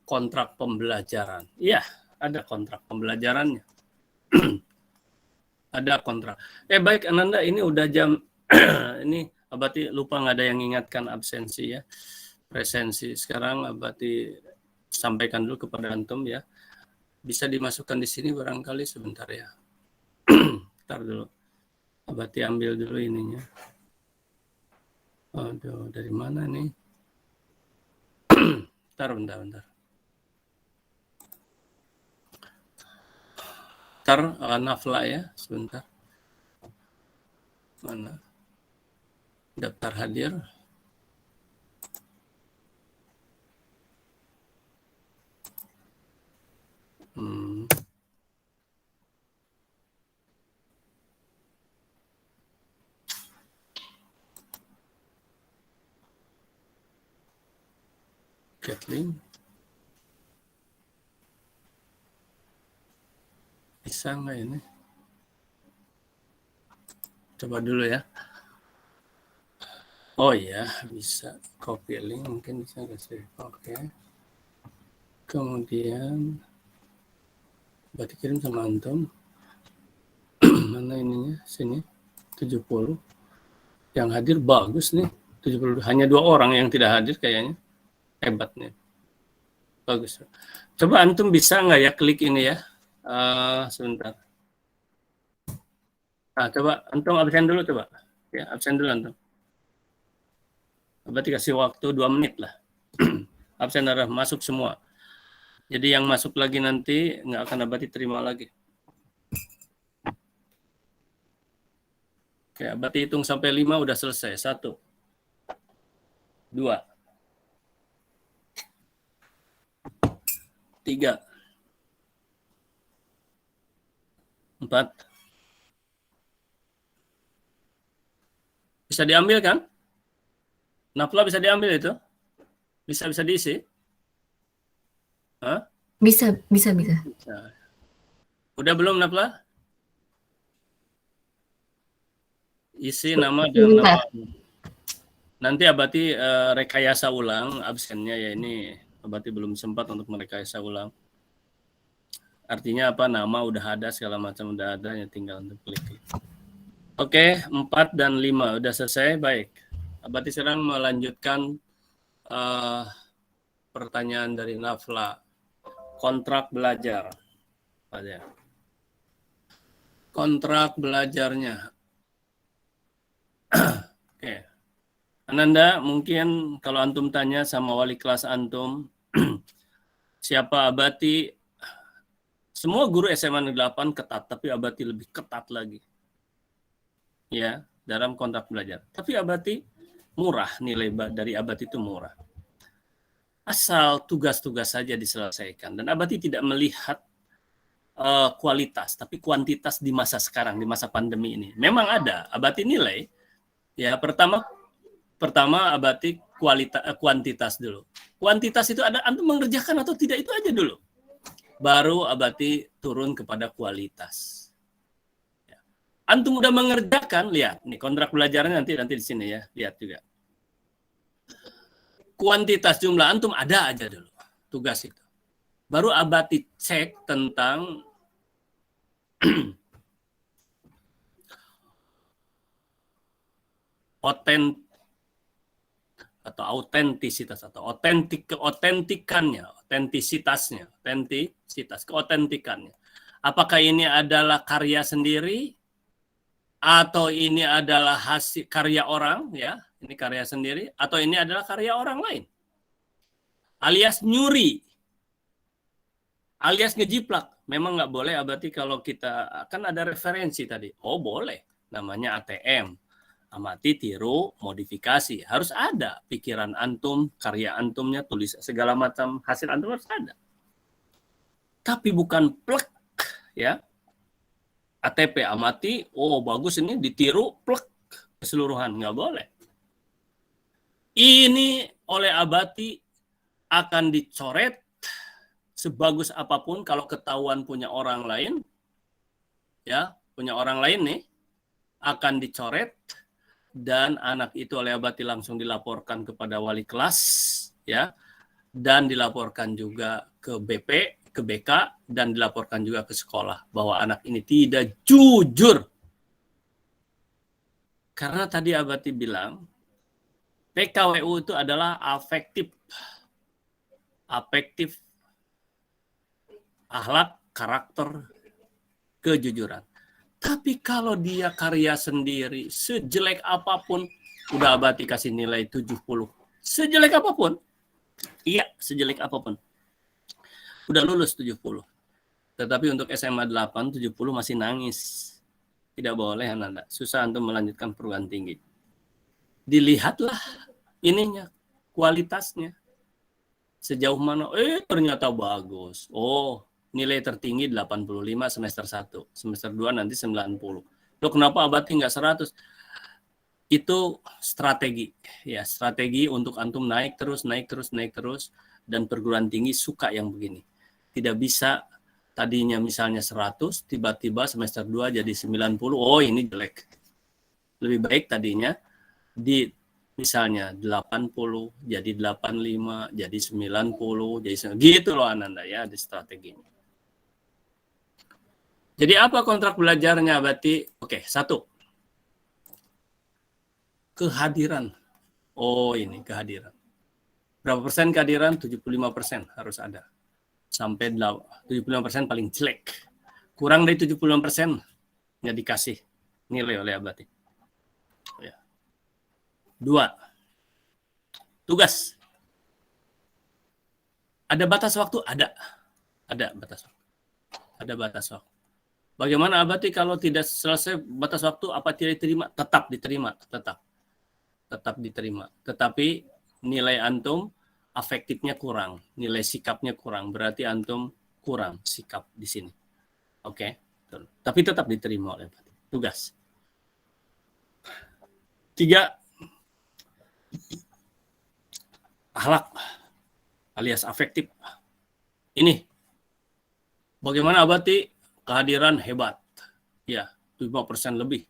Kontrak pembelajaran. Iya, ada kontrak pembelajarannya. Ada kontrak. Baik, Ananda, ini udah jam ini Abati lupa nggak ada yang ingatkan absensi ya. Presensi. Sekarang Abati sampaikan dulu kepada antum ya. Bisa dimasukkan di sini barangkali sebentar ya. Bentar dulu. Abati ambil dulu ininya. Aduh, dari mana nih? Bentar. Nafla ya, sebentar. Mana? Daftar hadir. Kathleen. Bisa nggak ini? Coba dulu ya. Oh iya, bisa. Copy link mungkin bisa kasih. Oke. Kemudian berarti kirim sama antum. Mana ininya? Sini. 70. Yang hadir bagus nih. 70. Hanya 2 orang yang tidak hadir kayaknya. Hebat nih. Bagus. Coba antum bisa nggak ya klik ini ya? Sebentar. Coba antum absen dulu coba. Ya, absen dulu antum. Berarti kasih waktu 2 menit lah. Absen darah masuk semua. Jadi yang masuk lagi nanti nggak akan Abati terima lagi. Oke, Abati hitung sampai 5 udah selesai. 1, 2, 3, 4. Bisa diambil kan? Nafla bisa diambil itu? Bisa diisi? Hah? Bisa. Udah belum Nafla? Isi nama dan nama. Nanti Abati rekayasa ulang absennya ya, ini Abati belum sempat untuk merekayasa ulang. Artinya apa? Nama udah ada, segala macam udah ada, ya tinggal untuk klik. Oke, 4 dan 5 udah selesai. Baik. Abati sekarang melanjutkan pertanyaan dari Nafla. Kontrak belajar. Kontrak belajarnya. Oke. Ananda, mungkin kalau antum tanya sama wali kelas antum, siapa Abati? Semua guru SMA Negeri 8 ketat, tapi Abati lebih ketat lagi. Ya, dalam kontrak belajar. Tapi Abati murah, nilai dari Abati itu murah. Asal tugas-tugas saja diselesaikan. Dan Abati tidak melihat kualitas, tapi kuantitas di masa sekarang, di masa pandemi ini. Memang ada, Abati nilai. Ya, pertama Abati kuantitas dulu. Kuantitas itu ada antum mengerjakan atau tidak, itu aja dulu. Baru Abati turun kepada kualitas. Ya. Antum udah mengerjakan, lihat nih kontrak belajarnya nanti di sini ya, lihat juga. Kuantitas jumlah antum ada aja dulu tugas itu. Baru Abati cek tentang autentisitas, keotentikannya. Apakah ini adalah karya sendiri atau ini adalah hasil karya orang, ya? Ini karya sendiri atau ini adalah karya orang lain? Alias nyuri. Alias ngejiplak. Memang nggak boleh Abati kalau kita kan ada referensi tadi. Oh, boleh. Namanya ATM. Amati, tiru, modifikasi. Harus ada pikiran antum, karya antumnya, tulis segala macam hasil antum harus ada. Tapi bukan plek, ya. ATP amati, oh bagus ini ditiru, plek keseluruhan, nggak boleh. Ini oleh Abati akan dicoret sebagus apapun kalau ketahuan punya orang lain, ya, punya orang lain nih akan dicoret. Dan anak itu oleh Abati langsung dilaporkan kepada wali kelas, ya, dan dilaporkan juga ke BP, ke BK, dan dilaporkan juga ke sekolah bahwa anak ini tidak jujur. Karena tadi Abati bilang PKWU itu adalah afektif, akhlak, karakter, kejujuran. Tapi kalau dia karya sendiri, sejelek apapun, udah Abati kasih nilai 70. Sejelek apapun. Iya, sejelek apapun. Udah lulus 70. Tetapi untuk SMA 8, 70 masih nangis. Tidak boleh, Ananda. Susah untuk melanjutkan perguruan tinggi. Dilihatlah ininya, kualitasnya. Sejauh mana, ternyata bagus. Oh, nilai tertinggi 85 semester 1. Semester 2 nanti 90. Loh, kenapa Abati nggak 100? Itu strategi. Ya, strategi untuk antum naik terus. Dan perguruan tinggi suka yang begini. Tidak bisa tadinya misalnya 100, tiba-tiba semester 2 jadi 90. Oh, ini jelek. Lebih baik tadinya di misalnya 80, jadi 85, jadi 90, jadi gitu loh Ananda ya, di strateginya. Jadi apa kontrak belajarnya Abati? Oke, 1. Kehadiran. Oh, ini kehadiran. Berapa persen kehadiran? 75% harus ada. Sampai 75% paling jelek. Kurang dari 75% nggak dikasih nilai oleh Abati. Ya. 2. Tugas. Ada batas waktu? Ada batas waktu. Ada batas waktu. Bagaimana Abati kalau tidak selesai batas waktu, apa tidak diterima? Tetap diterima, tetap diterima. Tetapi nilai antum afektifnya kurang, nilai sikapnya kurang, berarti antum kurang sikap di sini. Oke, tapi tetap diterima oleh Abati. Tugas. 3. Akhlak alias afektif. Ini bagaimana Abati? Kehadiran hebat. Ya, 5% lebih.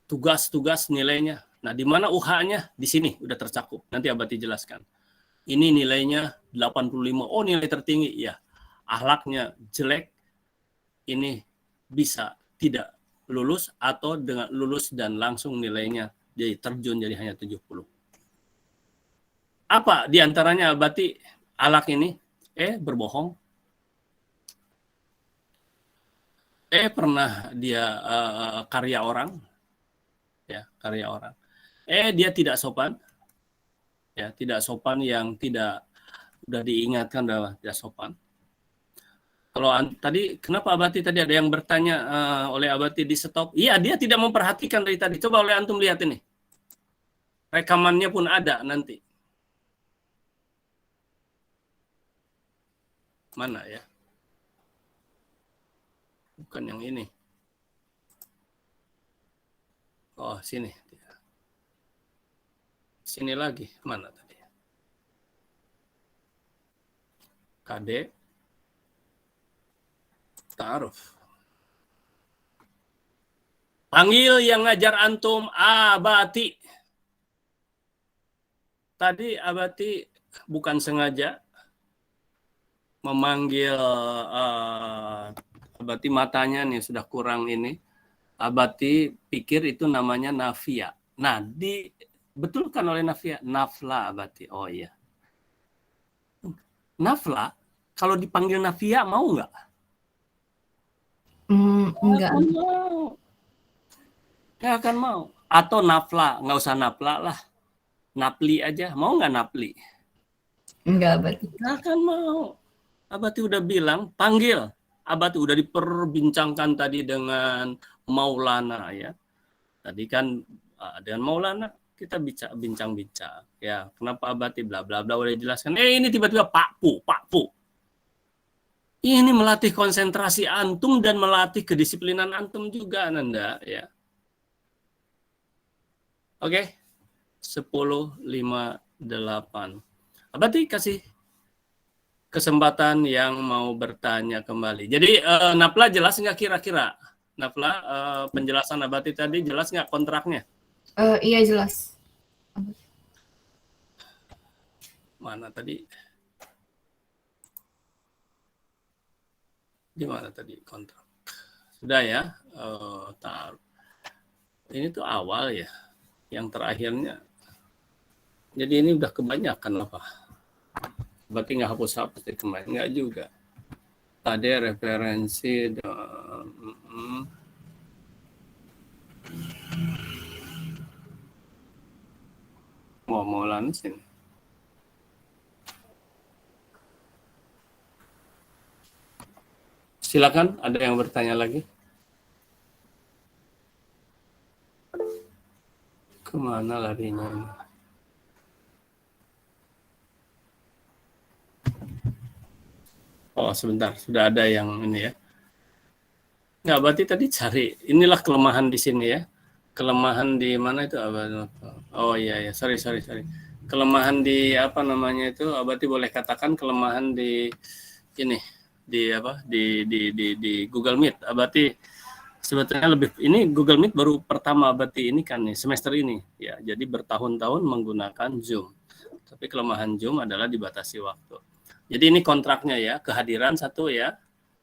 Tugas-tugas nilainya. Nah, di mana UH-nya? Di sini udah tercakup. Nanti Abati jelaskan. Ini nilainya 85. Oh, nilai tertinggi. Ya. Akhlaknya jelek, ini bisa tidak lulus atau dengan lulus dan langsung nilainya jadi terjun jadi hanya 70. Apa diantaranya berarti Alak ini? Berbohong. Pernah dia karya orang. Ya, karya orang. Dia tidak sopan. Ya, tidak sopan yang tidak udah diingatkan bahwa tidak sopan. Kalau tadi kenapa Abati tadi ada yang bertanya oleh Abati di stop? Iya, dia tidak memperhatikan dari tadi. Coba oleh antum lihat ini. Rekamannya pun ada nanti. Mana ya? Bukan yang ini. Oh, sini. Sini lagi. Mana tadi? KD. Ta'aruf. Panggil yang ngajar antum Abati. Tadi Abati bukan sengaja memanggil Abati, matanya nih sudah kurang ini. Abati pikir itu namanya Nafia. Nah, dibetulkan oleh Nafia. Nafla Abati. Oh iya. Nafla, kalau dipanggil Nafia mau nggak? Enggak. Nggak akan mau. Atau Nafla, nggak usah Nafla lah. Napli aja. Mau nggak Napli? Enggak, Abati. Nggak akan mau. Abati udah bilang, panggil. Abati udah diperbincangkan tadi dengan Maulana ya. Tadi kan dengan Maulana kita bincang-bincang. Ya, kenapa Abati bla bla bla udah dijelaskan. Ini tiba-tiba Pak Pu. Ini melatih konsentrasi antum dan melatih kedisiplinan antum juga, Nanda ya. Oke. 10.58. Abati kasih kesempatan yang mau bertanya kembali. Jadi Napla jelas nggak kira-kira? Napla, penjelasan Abati tadi jelas nggak kontraknya? Iya jelas. Mana tadi? Di mana tadi kontrak? Sudah ya? Taruh. Ini tuh awal ya. Yang terakhirnya. Jadi ini udah kebanyakan apa? Berarti nggak hapus-hapus dari kemarin. Nggak juga. Tadi referensi. Mau langsung. Silakan, ada yang bertanya lagi? Kemana larinya ini? Oh, sebentar. Sudah ada yang ini ya. Nggak, berarti tadi cari. Inilah kelemahan di sini ya. Kelemahan di mana itu? Oh iya. Sorry. Kelemahan di apa namanya itu? Berarti boleh katakan kelemahan di ini. Di apa? Di Google Meet. Berarti sebetulnya ini Google Meet baru pertama berarti ini kan nih, semester ini. Ya, jadi bertahun-tahun menggunakan Zoom. Tapi kelemahan Zoom adalah dibatasi waktu. Jadi ini kontraknya ya, kehadiran satu ya,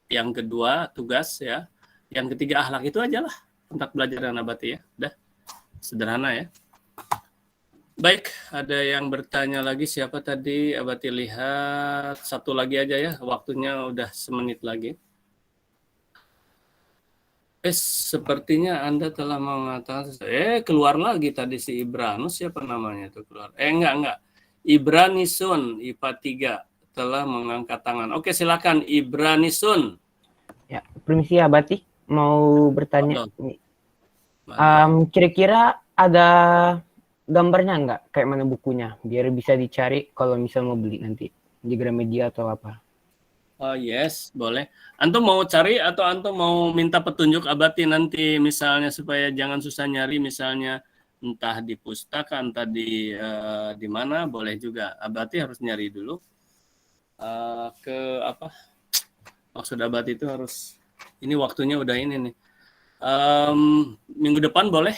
yang kedua tugas ya, yang ketiga akhlak, itu aja lah kontrak belajar Abati ya, udah sederhana ya. Baik, ada yang bertanya lagi, siapa tadi? Abati lihat satu lagi aja ya, waktunya udah semenit lagi. Sepertinya Anda telah mengatakan, keluar lagi tadi si Ibranus, siapa namanya itu keluar? Enggak. Ibranisun, IPA 3. Telah mengangkat tangan. Oke, silakan Ibranisun. Ya, permisi Abati, mau bertanya. Kira-kira ada gambarnya nggak? Kayak mana bukunya? Biar bisa dicari kalau misalnya mau beli nanti di Gramedia atau apa. Oh yes, boleh. Antum mau cari atau antum mau minta petunjuk Abati nanti misalnya supaya jangan susah nyari, misalnya entah di pustaka, entah di mana, boleh juga. Abati harus nyari dulu. Ke apa maksud Abati itu harus ini waktunya udah ini nih, minggu depan boleh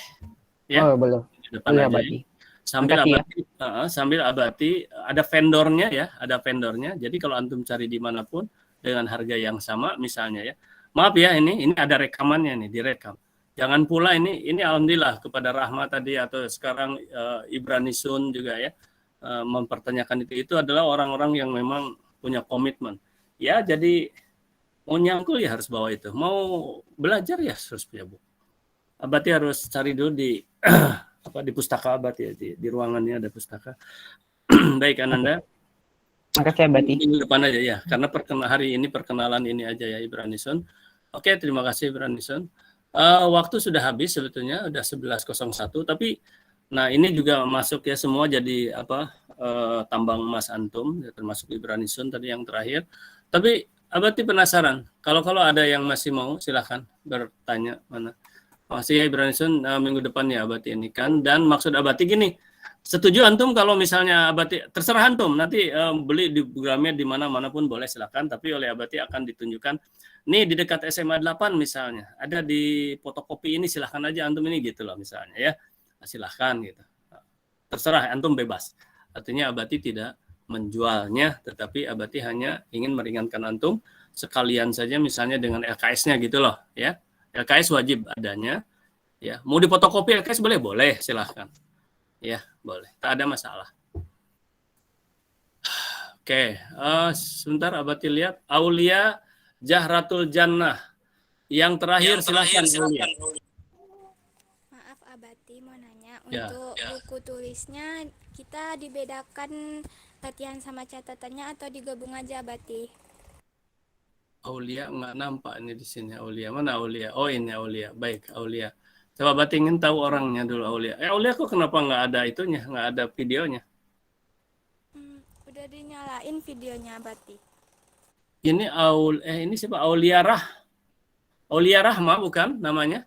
ya? Boleh. Minggu depan boleh, aja Abati. ya. Sambil Abati ada vendornya ya, jadi kalau antum cari dimanapun dengan harga yang sama misalnya ya, Maaf ya, ini ada rekamannya nih, direkam. Jangan pula ini alhamdulillah kepada Rahma tadi atau sekarang Ibranisun juga ya mempertanyakan itu adalah orang-orang yang memang punya komitmen. Ya, jadi mau nyangkul ya harus bawa itu. Mau belajar ya harus punya buku. Abati harus cari dulu di di pustaka Abati ya, di ruangannya ada pustaka. Baik Ananda. Makasih Abati. Minggu depan aja ya, karena hari ini perkenalan ini aja ya Ibranison. Oke, terima kasih Ibranison. Waktu sudah habis sebetulnya, udah 11.01, tapi nah ini juga masuk ya semua jadi tambang emas antum, ya, termasuk Ibranison tadi yang terakhir. Tapi Abati penasaran, kalau ada yang masih mau silahkan bertanya mana. Masih ya Ibranison minggu depan ya Abati ini kan, dan maksud Abati gini. Setuju antum kalau misalnya Abati terserah antum nanti beli di Gramet di mana-manapun boleh silakan, tapi oleh Abati akan ditunjukkan nih di dekat SMA 8 misalnya ada di fotokopi ini, silahkan aja antum ini gitu loh misalnya ya, silahkan gitu, terserah antum bebas. Artinya Abati tidak menjualnya, tetapi Abati hanya ingin meringankan antum sekalian saja misalnya dengan LKS-nya gitu loh ya. LKS wajib adanya ya, mau di fotokopi LKS boleh silahkan. Ya, boleh. Tak ada masalah. Oke, sebentar Abati lihat. Aulia Jahratul Jannah. Yang terakhir silakan Aulia. Maaf Abati mau nanya, Ya. untuk buku tulisnya kita dibedakan latihan sama catatannya atau digabung aja Abati? Aulia nggak nampak ini di sini Aulia. Mana Aulia? Oh ini Aulia. Baik, Aulia. Coba Abati ingin tahu orangnya dulu Aulia. Aulia kok kenapa nggak ada itunya, nggak ada videonya? Udah dinyalain videonya Abati. Ini ini siapa? Aulia Rahma bukan namanya?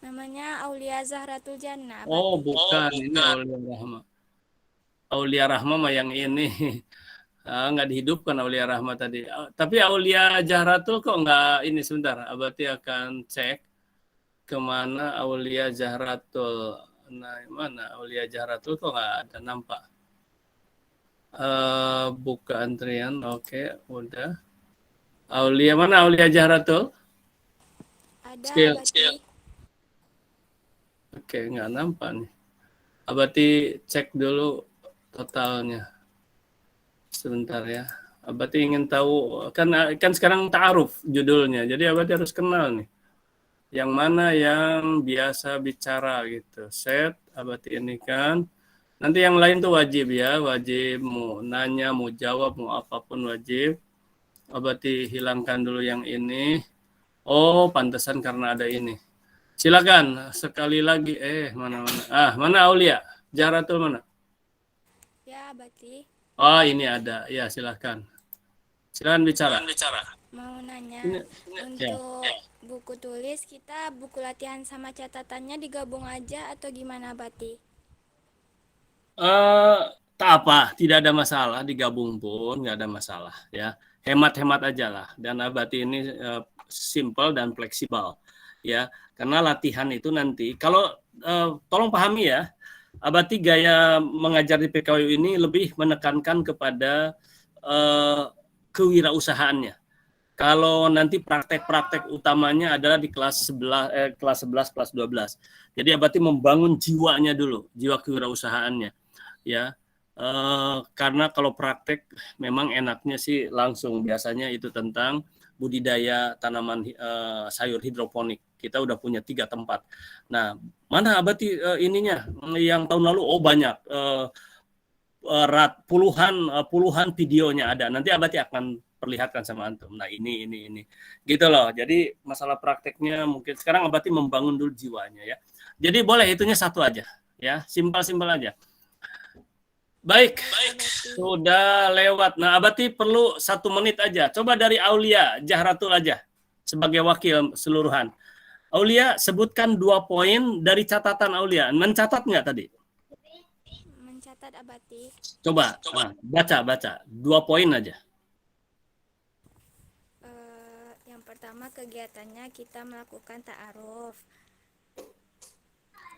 Namanya Aulia Zahratul Jannah. Oh Abati. bukan, ini Aulia Rahma. Aulia Rahma mah yang ini. Nggak dihidupkan Aulia Rahma tadi. Tapi Aulia Jahratul kok nggak ini, sebentar. Abati akan cek kemana Aulia Jahratul. Nah, mana Aulia Jahratul kok nggak ada nampak. Buka antrian, oke, udah. Aulia mana Aulia Jahratul? Ada Skill. Abati. Oke, nggak nampak nih. Abati cek dulu totalnya. Sebentar ya. Abati ingin tahu, kan sekarang ta'aruf judulnya. Jadi Abati harus kenal nih. Yang mana yang biasa bicara gitu. Set, Abati ini kan. Nanti yang lain tuh wajib ya, wajib mau nanya, mau jawab, mau apapun wajib. Abati hilangkan dulu yang ini. Oh, pantesan karena ada ini. Silakan sekali lagi. Mana? Mana Aulia? Jahratul mana? Ya Abati. Oh, ini ada. Ya, silakan. Silakan bicara. Mau nanya, Ya. untuk buku tulis kita buku latihan sama catatannya digabung aja atau gimana Abati? Tak apa, tidak ada masalah, digabung pun nggak ada masalah ya. Hemat-hemat aja lah. Dan Abati ini simple dan fleksibel ya. Karena latihan itu nanti kalau tolong pahami ya, Abati gaya mengajar di PKWU ini lebih menekankan kepada kewirausahaannya. Kalau nanti praktek-praktek utamanya adalah di kelas 11, kelas 12. Jadi Abati membangun jiwanya dulu, jiwa kewirausahaannya. Ya, karena kalau praktek memang enaknya sih langsung, biasanya itu tentang budidaya tanaman sayur hidroponik. Kita udah punya 3 tempat. Nah, mana Abati ininya yang tahun lalu? Oh banyak, puluhan videonya ada. Nanti Abati akan perlihatkan sama antum. Nah ini gitu loh. Jadi masalah prakteknya mungkin sekarang Abati membangun dulu jiwanya ya. Jadi boleh itunya satu aja ya, simpel aja. Baik, sudah lewat. Nah, Abati perlu 1 menit aja. Coba dari Aulia Jahratul aja sebagai wakil seluruhan. Aulia, sebutkan 2 poin dari catatan Aulia. Mencatat nggak tadi? Mencatat Abati. Coba. Baca 2 poin aja. Yang pertama kegiatannya kita melakukan ta'aruf.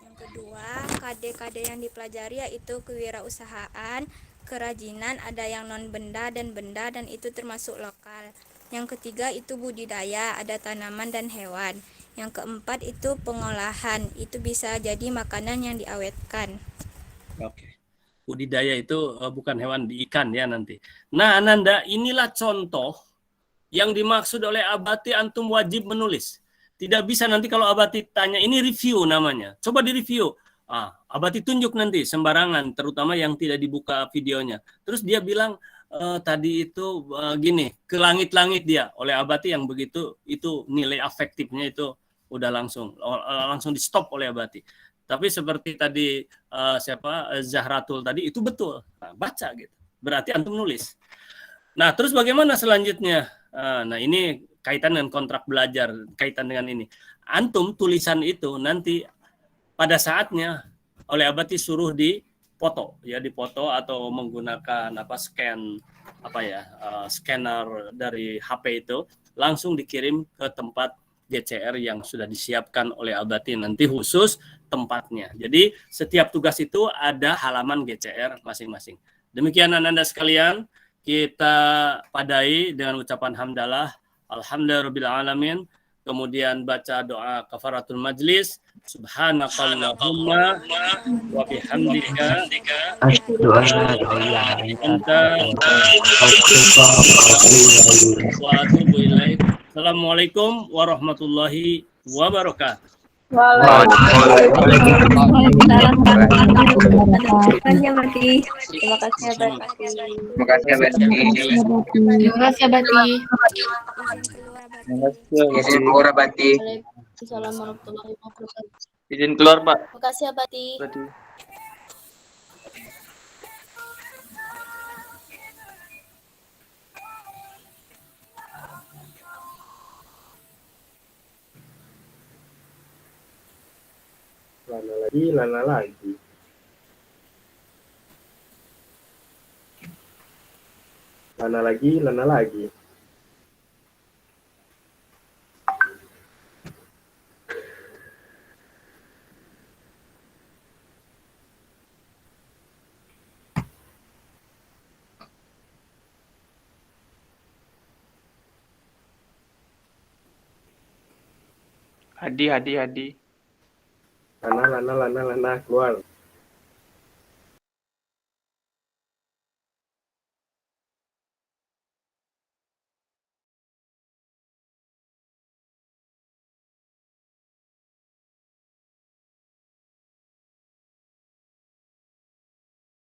Yang kedua, KD-KD yang dipelajari yaitu kewirausahaan, kerajinan, ada yang non benda dan benda, dan itu termasuk lokal. Yang ketiga itu budidaya, ada tanaman dan hewan. Yang keempat itu pengolahan, itu bisa jadi makanan yang diawetkan. Oke. Budidaya itu bukan hewan, di ikan ya nanti. Nah, Ananda, inilah contoh yang dimaksud oleh Abati, antum wajib menulis. Tidak bisa nanti kalau Abati tanya, ini review namanya. Coba di-review. Abati tunjuk nanti sembarangan, terutama yang tidak dibuka videonya. Terus dia bilang, tadi itu gini, ke langit-langit dia. Oleh Abati yang begitu, itu nilai afektifnya itu udah langsung di-stop oleh Abati. Tapi seperti tadi Zahratul tadi, itu betul. Nah, baca gitu. Berarti antum nulis. Nah, terus bagaimana selanjutnya? Nah, ini kaitan dengan kontrak belajar, kaitan dengan ini. Antum tulisan itu nanti pada saatnya oleh Abati suruh dipoto, ya dipoto atau menggunakan scanner dari HP itu langsung dikirim ke tempat GCR yang sudah disiapkan oleh Abati nanti khusus tempatnya. Jadi setiap tugas itu ada halaman GCR masing-masing. Demikian Anda sekalian. Kita padai dengan ucapan hamdalah, alhamdulillahirabbil alamin, kemudian baca doa kafaratul majlis, subhanakallahumma wa bihamdika Asyhadu an la ilaha illa anta wa atubu ilaik. Assalamualaikum warahmatullahi wabarakatuh. Terima kasih ya, Bati. Terima kasih ya, Bati. Terima kasih ya, Bati. Izin keluar, Bati. Waalaikumsalam warahmatullahi wabarakatuh. Izin keluar, Pak. Terima kasih ya, Bati. Berarti. Lana lagi, lana lagi. Lana lagi, lana lagi. Hadi. Lana, keluar.